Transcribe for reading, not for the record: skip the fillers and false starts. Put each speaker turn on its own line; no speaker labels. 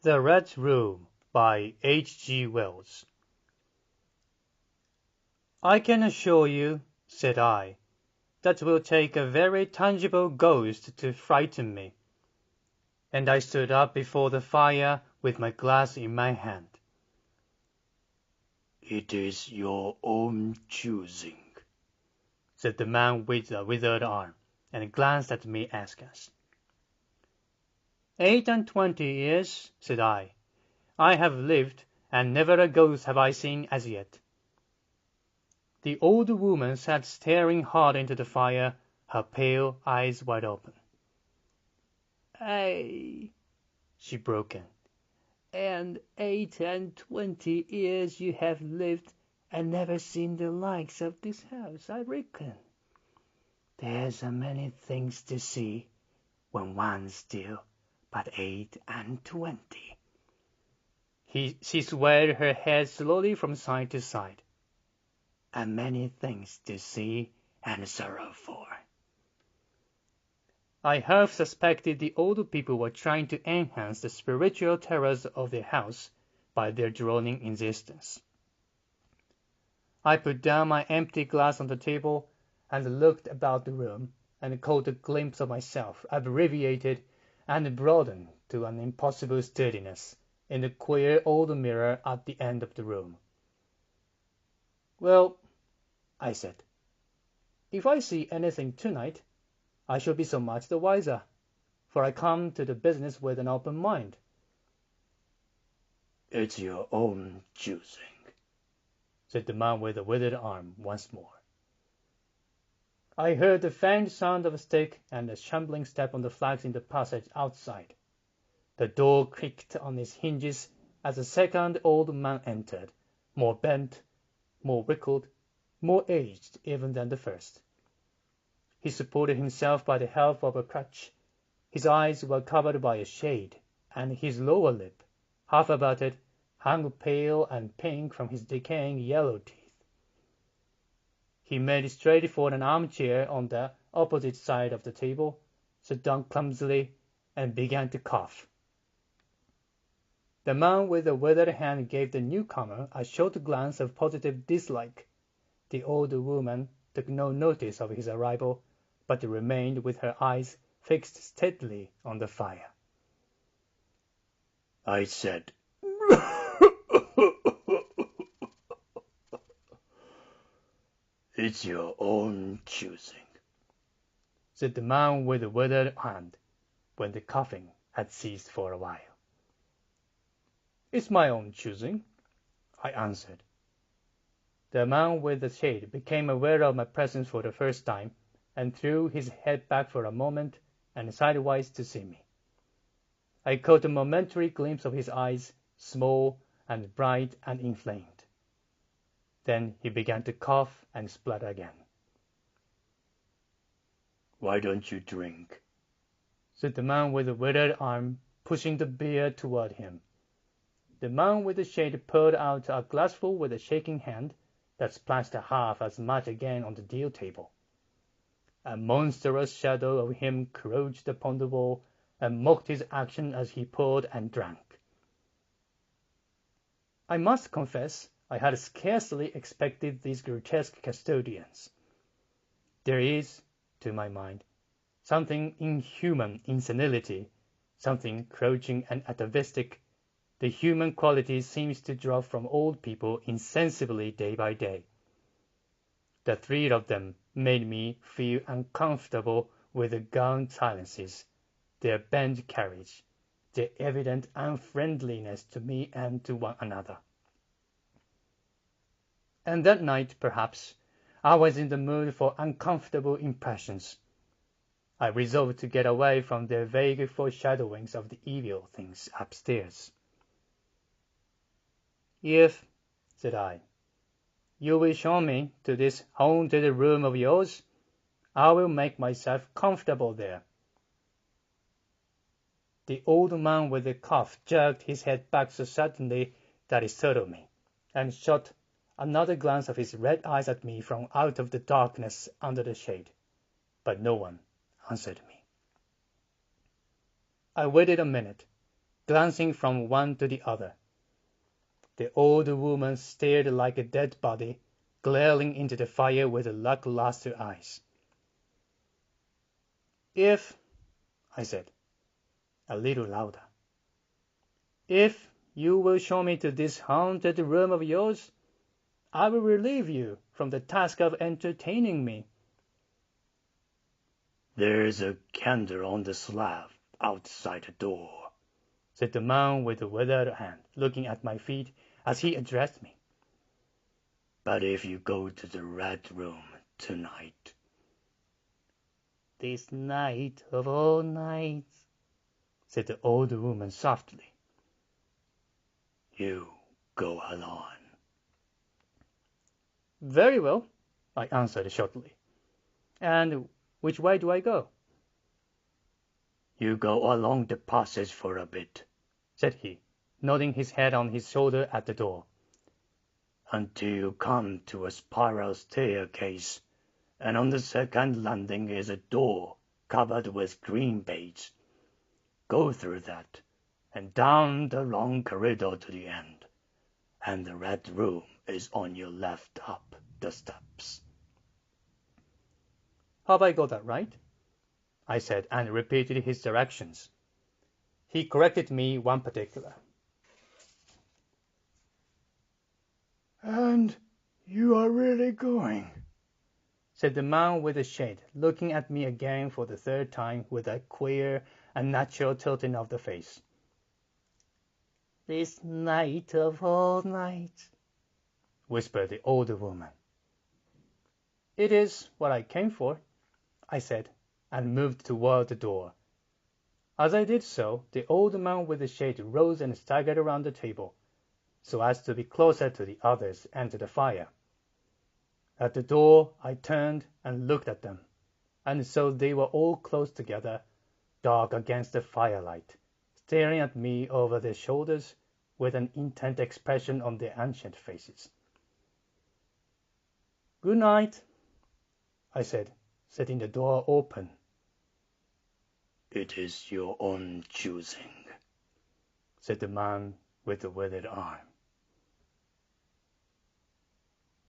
The Red Room by H.G. Wells. I can assure you, said I, that will take a very tangible ghost to frighten me. And I stood up before the fire with my glass in my hand.
It is your own choosing,
said the man with the withered arm, and glanced at me askance. 28 years, said I have lived, and never a ghost have I seen as yet. The old woman sat staring hard into the fire, her pale eyes wide open.
Ay, she broke in, and 28 years you have lived, and never seen the likes of this house, I reckon. There's a many things to see when one's still but 28.
She swayed her head slowly from side to side.
And many things to see and sorrow for.
I half suspected the old people were trying to enhance the spiritual terrors of their house by their droning insistence. I put down my empty glass on the table and looked about the room and caught a glimpse of myself, abbreviated and broadened to an impossible sturdiness, in the queer old mirror at the end of the room. Well, I said, if I see anything tonight, I shall be so much the wiser, for I come to the business with an open mind.
It's your own choosing,
said the man with the withered arm once more. I heard the faint sound of a stick and a shambling step on the flags in the passage outside. The door creaked on its hinges as a second old man entered, more bent, more wrinkled, more aged even than the first. He supported himself by the help of a crutch. His eyes were covered by a shade, and his lower lip, half averted, hung pale and pink from his decaying yellow teeth. He made straight for an armchair on the opposite side of the table, sat down clumsily, and began to cough. The man with the withered hand gave the newcomer a short glance of positive dislike. The old woman took no notice of his arrival, but remained with her eyes fixed steadily on the fire.
I said, It's your own choosing,
said the man with the withered hand, when the coughing had ceased for a while. It's my own choosing, I answered. The man with the shade became aware of my presence for the first time, and threw his head back for a moment and sidewise to see me. I caught a momentary glimpse of his eyes, small and bright and inflamed. Then he began to cough and splutter again.
Why don't you drink?
Said the man with the withered arm, pushing the beer toward him. The man with the shade poured out a glassful with a shaking hand that splashed half as much again on the deal table. A monstrous shadow of him crouched upon the wall and mocked his action as he poured and drank. I must confess I had scarcely expected these grotesque custodians. There is, to my mind, something inhuman in senility, something crouching and atavistic. The human quality seems to drop from old people insensibly day by day. The three of them made me feel uncomfortable with the gaunt silences, their bent carriage, their evident unfriendliness to me and to one another. And that night, perhaps, I was in the mood for uncomfortable impressions. I resolved to get away from their vague foreshadowings of the evil things upstairs. If, said I, you will show me to this haunted room of yours, I will make myself comfortable there. The old man with the cough jerked his head back so suddenly that it startled me, and shot another glance of his red eyes at me from out of the darkness under the shade, but no one answered me. I waited a minute, glancing from one to the other. The old woman stared like a dead body, glaring into the fire with lackluster eyes. If, I said, a little louder, if you will show me to this haunted room of yours, I will relieve you from the task of entertaining me.
There's a candle on the slab outside the door,
said the man with the withered hand, looking at my feet as he addressed me.
But if you go to the red room tonight,
this night of all nights, said the old woman softly,
you go alone.
Very well, I answered shortly. And which way do I go?
You go along the passage for a bit,
said he, nodding his head on his shoulder at the door,
until you come to a spiral staircase, and on the second landing is a door covered with green baize. Go through that, and down the long corridor to the end, and the red room is on your left up the steps.
Have I got that right? I said, and repeated his directions. He corrected me one particular.
And you are really going?
Said the man with the shade, looking at me again for the third time with a queer, unnatural tilting of the face. This night of all nights, whispered the older woman. It is what I came for, I said, and moved toward the door. As I did so, the old man with the shade rose and staggered around the table, so as to be closer to the others and to the fire. At the door, I turned and looked at them, and so they were all close together, dark against the firelight, staring at me over their shoulders with an intent expression on their ancient faces. Good night, I said, setting the door open.
It is your own choosing,
said the man with the withered arm.